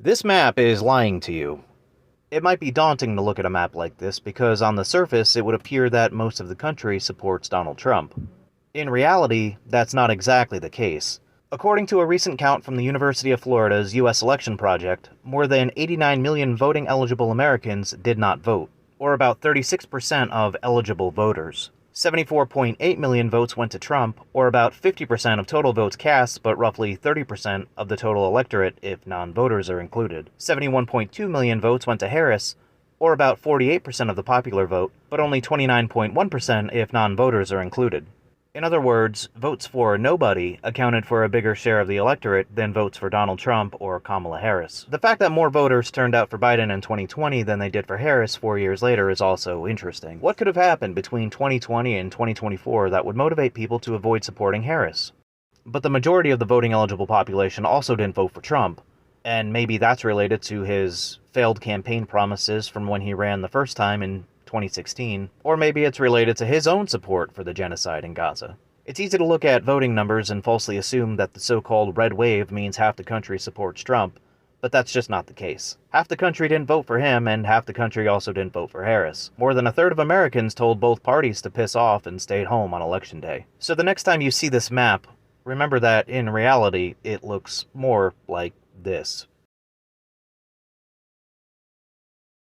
This map is lying to you. It might be daunting to look at a map like this because on the surface it would appear that most of the country supports Donald Trump. In reality, that's not exactly the case. According to a recent count from the University of Florida's U.S. Election Project, more than 89 million voting eligible Americans did not vote, or about 36% of eligible voters. 74.8 million votes went to Trump, or about 50% of total votes cast, but roughly 30% of the total electorate if non-voters are included. 71.2 million votes went to Harris, or about 48% of the popular vote, but only 29.1% if non-voters are included. In other words, votes for nobody accounted for a bigger share of the electorate than votes for Donald Trump or Kamala Harris. The fact that more voters turned out for Biden in 2020 than they did for Harris 4 years later is also interesting. What could have happened between 2020 and 2024 that would motivate people to avoid supporting Harris? But the majority of the voting eligible population also didn't vote for Trump, and maybe that's related to his failed campaign promises from when he ran the first time in 2016, or maybe it's related to his own support for the genocide in Gaza. It's easy to look at voting numbers and falsely assume that the so-called red wave means half the country supports Trump, but that's just not the case. Half the country didn't vote for him, and half the country also didn't vote for Harris. More than a third of Americans told both parties to piss off and stayed home on Election Day. So the next time you see this map, remember that in reality, it looks more like this.